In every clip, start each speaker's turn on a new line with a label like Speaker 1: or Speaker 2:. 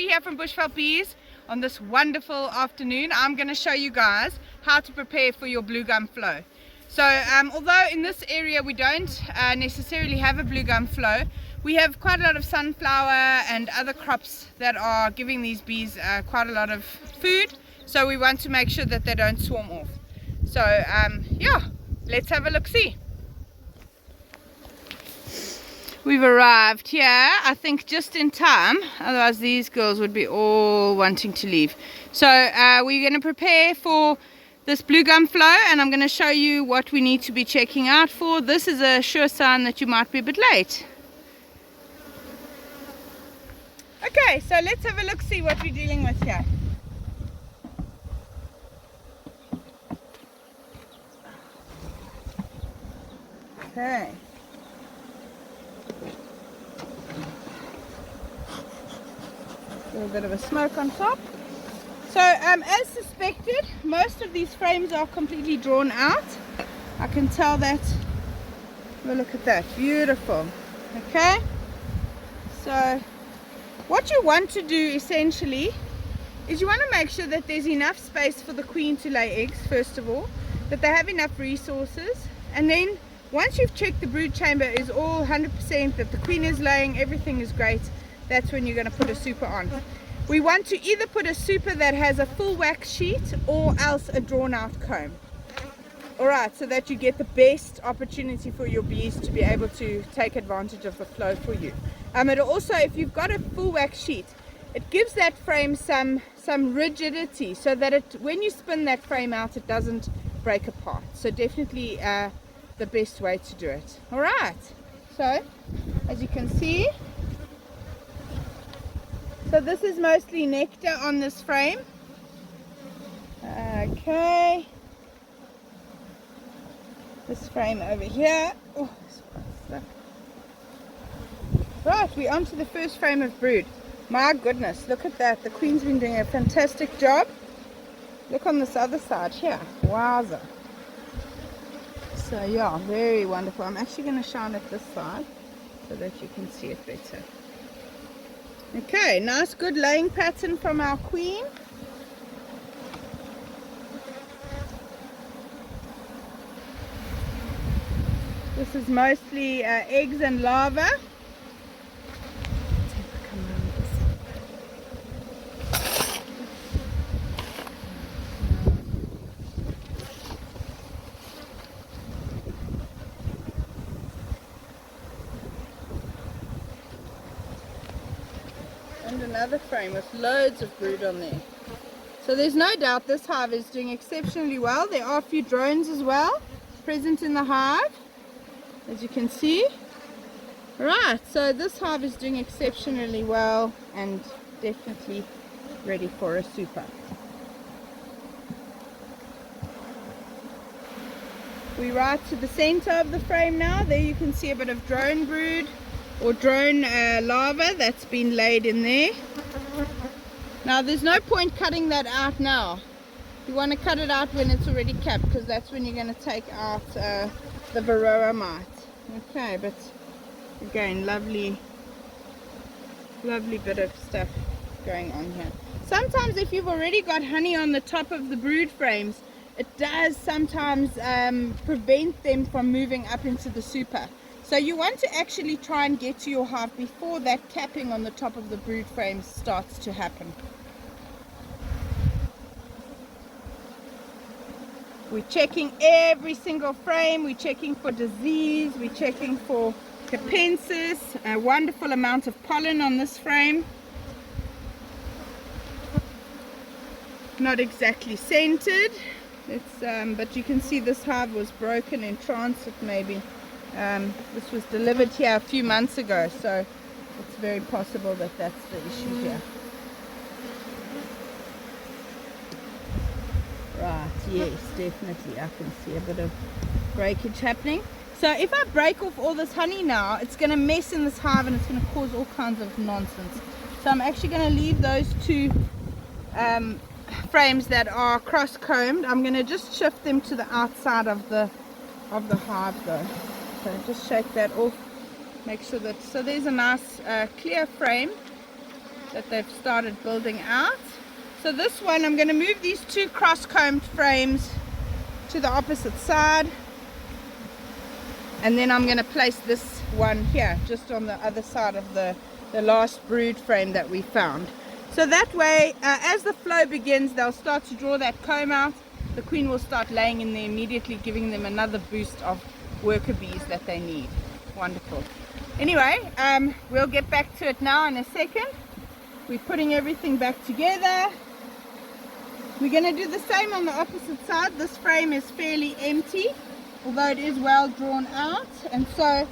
Speaker 1: Christy here from Bushveld Bees. On this wonderful afternoon, I'm going to show you guys how to prepare for your Bluegum Flow. So although in this area we don't necessarily have a Bluegum Flow, we have quite a lot of sunflower and other crops that are giving these bees quite a lot of food. So we want to make sure that they don't swarm off. So yeah, let's have a look-see. We've arrived here, I think just in time, otherwise these girls would be all wanting to leave. So we're going to prepare for this Bluegum Flow, and I'm going to show you what we need to be checking out for. This is a sure sign that you might be a bit late. Okay, so let's have a look, see what we're dealing with here. Okay. A little bit of a smoke on top. So as suspected, most of these frames are completely drawn out. I can tell that. Well, look at that, beautiful. Okay, so what you want to do essentially is you want to make sure that there's enough space for the queen to lay eggs, first of all, that they have enough resources, and then once you've checked the brood chamber is all 100%, that the queen is laying, everything is great, that's when you're going to put a super on. We want to either put a super that has a full wax sheet or else a drawn out comb. Alright, so that you get the best opportunity for your bees to be able to take advantage of the flow for you. It also, if you've got a full wax sheet, it gives that frame some rigidity so that when you spin that frame out, it doesn't break apart. So definitely the best way to do it. Alright, so as you can see, so this is mostly nectar on this frame. Okay. This frame over here. Oh, right, we're onto the first frame of brood. My goodness, look at that. The queen's been doing a fantastic job. Look on this other side here. Wowza. So yeah, very wonderful. I'm actually going to shine at this side so that you can see it better. Okay, nice good laying pattern from our queen. This is mostly eggs and larvae. And another frame with loads of brood on there. So there's no doubt this hive is doing exceptionally well. There are a few drones as well present in the hive, as you can see. Right, so this hive is doing exceptionally well and definitely ready for a super. We right to the center of the frame now. There you can see a bit of drone brood or drone larva that's been laid in there. Now there's no point cutting that out now. You want to cut it out when it's already capped, because that's when you're going to take out the varroa mite. Okay, but again, lovely bit of stuff going on here. Sometimes if you've already got honey on the top of the brood frames, it does sometimes prevent them from moving up into the super. So you want to actually try and get to your hive before that capping on the top of the brood frame starts to happen. We're checking every single frame, we're checking for disease, we're checking for capensis, a wonderful amount of pollen on this frame. Not exactly scented, but you can see this hive was broken in transit maybe. This was delivered here a few months ago, so it's very possible that that's the issue here. Right, yes, definitely I can see a bit of breakage happening. So if I break off all this honey now, it's going to mess in this hive and it's going to cause all kinds of nonsense. So I'm actually going to leave those two frames that are cross-combed. I'm going to just shift them to the outside of the hive though. So just shake that off, make sure that, so there's a nice clear frame that they've started building out. So this one, I'm going to move these two cross-combed frames to the opposite side, and then I'm going to place this one here just on the other side of the last brood frame that we found. So that way, as the flow begins, they'll start to draw that comb out. The queen will start laying in there immediately, giving them another boost of worker bees that they need. Wonderful. Anyway, we'll get back to it now in a second. We're putting everything back together. We're going to do the same on the opposite side. This frame is fairly empty, although it is well drawn out. And so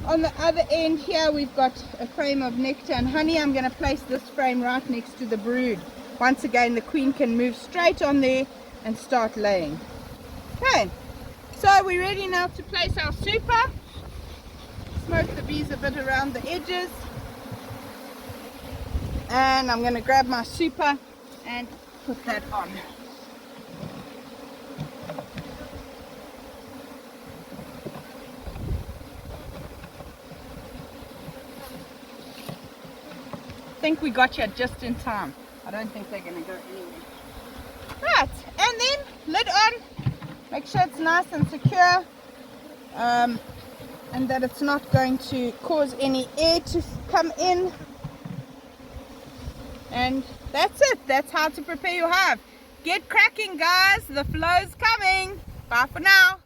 Speaker 1: on the other end here, we've got a frame of nectar and honey. I'm going to place this frame right next to the brood. Once again, the queen can move straight on there and start laying. Okay, so we're ready now to place our super. Smoke the bees a bit around the edges. And I'm going to grab my super and put that on. I think we got you just in time. I don't think they're going to go anywhere. Right, and then lid on. Make sure it's nice and secure, and that it's not going to cause any air to come in. And that's it. That's how to prepare your hive. Get cracking, guys. The flow's coming. Bye for now.